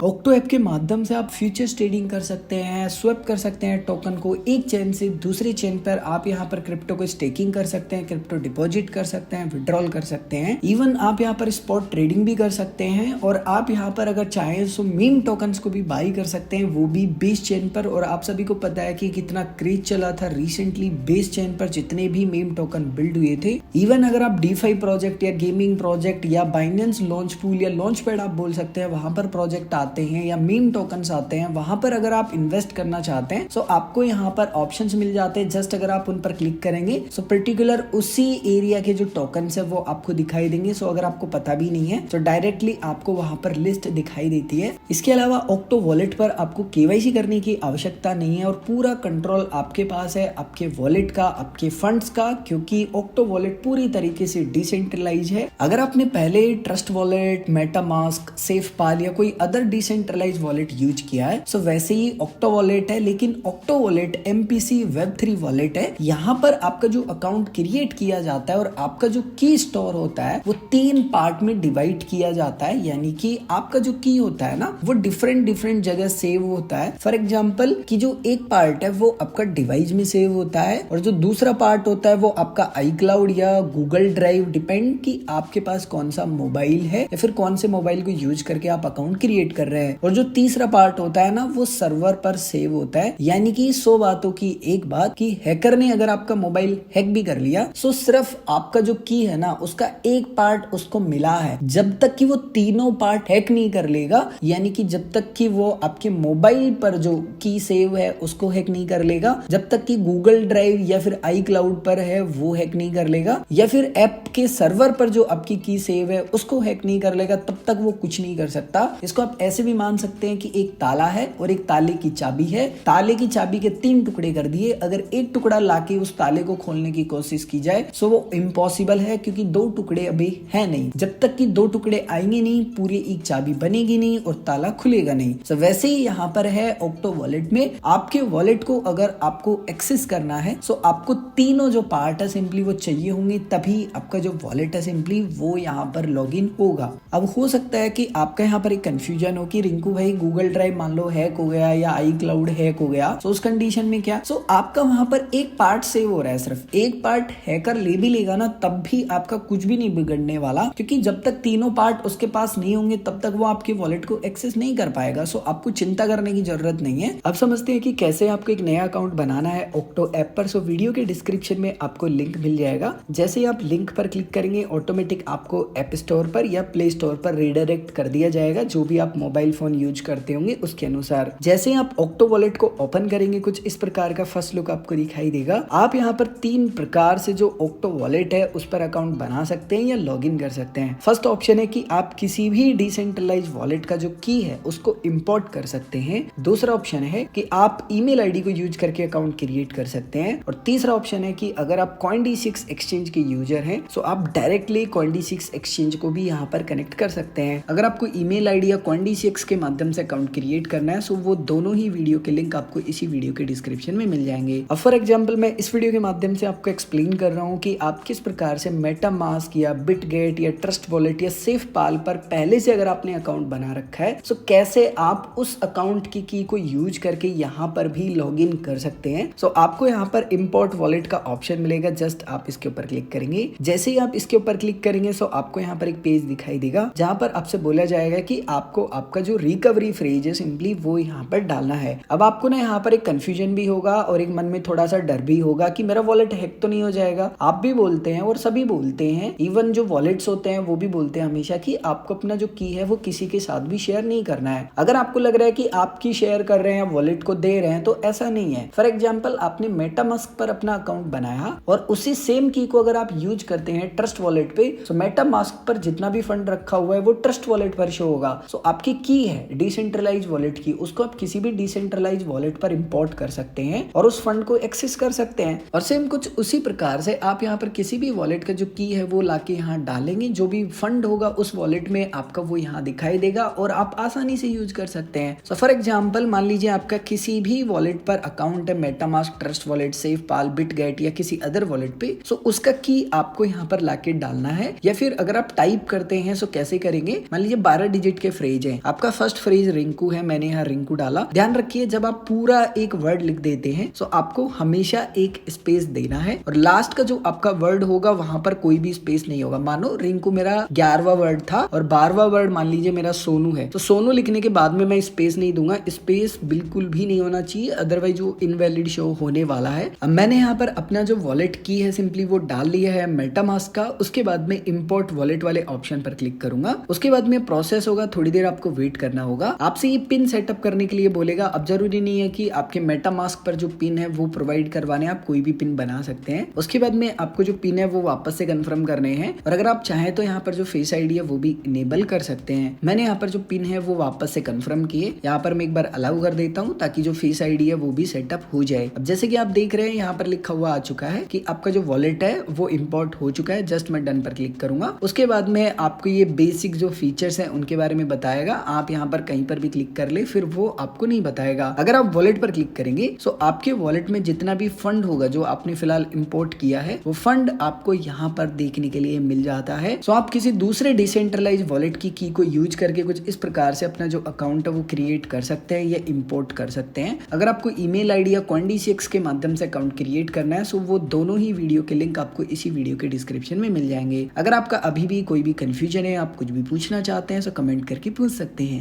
Octo app के माध्यम से आप फ्यूचर्स ट्रेडिंग कर सकते हैं, स्वैप कर सकते हैं टोकन को एक चेन से दूसरी चेन पर। आप यहाँ पर क्रिप्टो को स्टेकिंग कर सकते हैं, क्रिप्टो डिपॉजिट कर सकते हैं, विड्रॉल कर सकते हैं। इवन आप यहाँ पर स्पॉट ट्रेडिंग भी कर सकते हैं और आप यहाँ पर अगर चाहें तो मीम टोकन्स को भी बाई कर सकते हैं, वो भी बेस चेन पर। और आप सभी को पता है कि कितना क्रेज चला था रिसेंटली बेस चेन पर जितने भी मीम टोकन बिल्ड हुए थे। इवन अगर आप डीफाई प्रोजेक्ट या गेमिंग प्रोजेक्ट या बाइनेंस लॉन्च पूल या लॉन्च पैड आप बोल सकते हैं, वहां पर प्रोजेक्ट आते हैं या मीम टोकन्स आते हैं, वहां पर अगर आप इन्वेस्ट करना चाहते हैं तो आपको यहाँ पर ऑप्शंस मिल जाते हैं। जस्ट अगर आप उन पर क्लिक करेंगे सो पर्टिकुलर उसी एरिया के जो टोकन्स है वो आपको दिखाई देंगे। सो अगर आपको पता भी नहीं है तो डायरेक्टली आपको वहां पर लिस्ट दिखाई देती है। इसके अलावा ऑक्टो वॉलेट पर आपको केवाईसी करने की आवश्यकता नहीं है और पूरा कंट्रोल आपके पास है, आपके वॉलेट का, आपके फंड्स का, क्योंकि ऑक्टो वॉलेट पूरी तरीके से डिसेंट्रलाइज है। अगर आपने पहले ट्रस्ट वॉलेट, मेटामास्क, सेफपाल या कोई अदर डिसेंट्रलाइज वॉलेट यूज किया है सो वैसे ही ऑक्टो वॉलेट है, लेकिन octo wallet MPC Web3 wallet है। यहाँ पर आपका जो अकाउंट क्रिएट किया जाता है और आपका जो की स्टोर होता है वो 3 पार्ट में डिवाइड किया जाता है। यानी कि आपका जो की होता है ना वो डिफरेंट जगह सेव होता है। फॉर एग्जाम्पल कि जो एक पार्ट है वो आपका डिवाइस में सेव होता है और जो दूसरा पार्ट होता है वो आपका iCloud या गूगल ड्राइव, डिपेंड कि आपके पास कौन सा मोबाइल है या फिर कौन से मोबाइल को यूज करके आप अकाउंट क्रिएट कर रहे हैं। और जो तीसरा पार्ट होता है ना वो सर्वर पर सेव होता है। यानी कि 100 बातों की एक बात कि हैकर ने अगर आपका मोबाइल हैक भी कर लिया तो सिर्फ आपका जो की है ना उसका एक पार्ट उसको मिला है, जब तक कि वो तीनों पार्ट हैक नहीं कर लेगा। यानी कि जब तक कि वो आपके मोबाइल पर जो की सेव है उसको हैक नहीं कर लेगा, जब तक कि गूगल ड्राइव या फिर iCloud पर है वो हैक नहीं कर लेगा, या फिर ऐप के सर्वर पर जो आपकी की सेव है उसको हैक नहीं कर लेगा, तब तक वो कुछ नहीं कर सकता। इसको आप ऐसे भी मान सकते हैं कि एक ताला है और एक ताले की चाबी है। ताले की चाबी के 3 टुकड़े कर दिए, अगर एक टुकड़ा लाके उस ताले को खोलने की कोशिश की जाए सो वो इम्पॉसिबल है, क्योंकि 2 टुकड़े अभी है नहीं। जब तक कि 2 टुकड़े आएंगे नहीं पूरी एक चाबी बनेगी नहीं और ताला खुलेगा नहीं। सो वैसे ही यहाँ पर है ऑक्टो वॉलेट में। आपके वॉलेट को अगर आपको एक्सेस करना है सो आपको तीनों जो पार्ट है सिंपली वो चाहिए होंगे, तभी आपका जो वॉलेट है सिंपली वो यहाँ पर लॉगिन होगा। अब हो सकता है कि आपका यहाँ पर एक कंफ्यूजन हो कि रिंकू भाई गूगल ड्राइव मान लो हैक हो गया या iCloud हैक हो गया, तो उस कंडीशन में क्या? सो आपका वहां पर एक पार्ट सेव हो रहा है, सिर्फ एक पार्ट हैकर ले भी लेगा ना तब भी आपका कुछ भी नहीं बिगड़ने वाला, क्योंकि जब तक तीनों पार्ट उसके पास नहीं होंगे तब तक वो आपके वॉलेट को एक्सेस नहीं कर पाएगा। सो आपको चिंता करने की जरूरत नहीं है। अब समझते हैं कि कैसे आपको एक नया अकाउंट बनाना है ऑक्टो ऐप पर। सो वीडियो के डिस्क्रिप्शन में आपको लिंक मिल जाएगा। जैसे ही आप लिंक पर क्लिक करेंगे ऑटोमेटिक आपको ऐप स्टोर पर या प्ले स्टोर पर रीडायरेक्ट कर दिया जाएगा, जो भी आप मोबाइल फोन यूज करते होंगे उसके अनुसार। जैसे आप ऑक्टो वॉलेट को ओपन करेंगे कुछ इस प्रकार का फर्स्ट लुक आपको दिखाई देगा। आप यहाँ पर 3 प्रकार से जो ऑक्टो वॉलेट है उस पर अकाउंट बना सकते हैं या लॉगिन कर सकते हैं। फर्स्ट ऑप्शन है कि आप किसी भी डिसेंट्रलाइज वॉलेट का जो की है उसको इंपोर्ट कर सकते हैं। दूसरा ऑप्शन है कि आप ईमेल आईडी को यूज करके अकाउंट क्रिएट कर सकते हैं। और तीसरा ऑप्शन है कि अगर आप CoinD6 एक्सचेंज के यूजर हैं तो आप डायरेक्टली CoinD6 एक्सचेंज को भी यहाँ पर कनेक्ट कर सकते हैं। अगर आपको ईमेल आईडी या CoinD6 के माध्यम से अकाउंट क्रिएट करना है सो वो दोनों ही वीडियो के लिंक आपको इसी वीडियो के डिस्क्रिप्शन में मिल जाएंगे। अब फॉर एग्जांपल मैं इस वीडियो के माध्यम से आपको एक्सप्लेन कर रहा हूँ कि आप किस प्रकार से मेटामास्क या बिटगेट या ट्रस्ट वॉलेट या सेफपाल पर पहले से अगर आपने अकाउंट बना रखा है सो कैसे आप उस अकाउंट की को यूज करके यहाँ पर भी लॉग इन कर सकते हैं। सो आपको यहाँ पर इम्पोर्ट वॉलेट का ऑप्शन मिलेगा, जस्ट आप इसके ऊपर क्लिक करेंगे। जैसे ही आप इसके ऊपर क्लिक करेंगे सो आपको यहाँ पर एक पेज दिखाई देगा जहाँ पर आपसे बोला जाएगा कि आपको आपका जो रिकवरी फ्रेज है सिंपली वो यहाँ पर डालना है। अब आपको ना यहाँ पर एक कंफ्यूजन भी होगा और एक मन में थोड़ा सा डर भी होगा कि मेरा वॉलेट हैक तो नहीं हो जाएगा। आप भी बोलते हैं और सभी बोलते हैं, इवन जो वॉलेट्स होते हैं वो भी बोलते हैं हमेशा कि आपको अपना जो की है वो किसी के साथ भी शेयर नहीं करना है। अगर आपको लग रहा है कि आप की शेयर कर रहे हैं, वॉलेट को दे रहे हैं, तो ऐसा नहीं है। फॉर एग्जाम्पल आपने मेटामास्क पर अपना अकाउंट बनाया और उसी सेम की को अगर आप यूज करते हैं ट्रस्ट वॉलेट पे, तो मेटामास्क पर जितना भी फंड रखा हुआ है वो ट्रस्ट वॉलेट पर शो होगा। सो आपकी की है डिसेंट्रलाइज वॉलेट की, उसको आप किसी भी डिसेंट्रलाइज वॉलेट पर इंपोर्ट कर सकते हैं और उस फंड को एक्सेस कर सकते हैं। और सेम कुछ उसी प्रकार से आप यहाँ पर किसी भी वॉलेट का जो की है वो लाके यहाँ डालेंगे, जो भी फंड होगा उस वॉलेट में आपका वो यहाँ दिखाई देगा और आप आसानी से यूज कर सकते हैं। सो फॉर एग्जांपल मान लीजिए आपका किसी भी वॉलेट पर अकाउंट है, मेटामास्क, ट्रस्ट वॉलेट, सेफपाल, बिटगेट या किसी अदर वॉलेट पे, सो उसका की आपको यहाँ पर लाके डालना है। या फिर अगर आप टाइप करते हैं सो कैसे करेंगे, मान लीजिए 12 डिजिट के फ्रेज है, आपका फर्स्ट फ्रेज रिंकू है, मैंने यहाँ रिंकू डाला। ध्यान रखिए जब आप पूरा एक वर्ड लिख देते हैं सो आपको हमेशा एक स्पेस देना है और लास्ट का जो आपका वर्ड होगा वहां पर कोई भी स्पेस नहीं होगा। मानो रिंकू मेरा 11वां वर्ड था और 12वां वर्ड मान लीजिए मेरा सोनू है, तो सोनू लिखने के बाद में मैं स्पेस नहीं दूंगा, स्पेस बिल्कुल भी नहीं होना चाहिए, अदरवाइज वो इनवैलिड शो होने वाला है। अब मैंने यहाँ पर अपना जो वॉलेट की है सिंपली वो डाल लिया है मेटामास्क का। उसके बाद में इंपोर्ट वॉलेट वाले ऑप्शन पर क्लिक करूंगा, उसके बाद में प्रोसेस होगा, थोड़ी देर आपको वेट करना होगा। आपसे ये पिन सेटअप करने के लिए बोलेगा। अब जरूरी नहीं है कि आपके मेटामास्क पर जो पिन है वो प्रोवाइड करवाने, आप कोई भी पिन बना सकते हैं। उसके बाद में आपको जो पिन है वो वापस से कंफर्म करने हैं और अगर आप चाहें तो यहाँ पर जो फेस आईडी है वो भी इनेबल कर सकते हैं। मैंने यहाँ पर जो पिन है वो वापस से कंफर्म किए, यहाँ पर मैं एक बार अलाउ कर देता हूँ ताकि जो फेस आईडी है वो भी सेटअप हो जाए। अब जैसे कि आप देख रहे हैं यहाँ पर लिखा हुआ आ चुका है कि आपका जो वॉलेट है वो इंपोर्ट हो चुका है। जस्ट मैं डन पर क्लिक करूंगा, उसके बाद में आपको ये बेसिक जो फीचर्स हैं उनके बारे में बताएगा। आप यहाँ पर कहीं पर भी क्लिक कर ले फिर वो आपको नहीं बताएगा। अगर आप वॉलेट पर क्लिक करेंगे सो आपके वॉलेट में जितना भी फंड होगा जो आपने फिलहाल इंपोर्ट किया है वो फंड आपको यहाँ पर देखने के लिए मिल जाता है। सो आप किसी दूसरे डिसेंट्रलाइज वॉलेट की को यूज करके कुछ इस प्रकार से अपना जो अकाउंट है वो क्रिएट कर सकते हैं या इंपोर्ट कर सकते हैं। अगर आपको ईमेल आईडी या CoinDCX के माध्यम से अकाउंट क्रिएट करना है सो वो दोनों ही वीडियो के लिंक आपको इसी वीडियो के डिस्क्रिप्शन में मिल जाएंगे। अगर आपका अभी भी कोई भी कंफ्यूजन है, आप कुछ भी पूछना चाहते हैं तो कमेंट करके पूछ सकते हैं।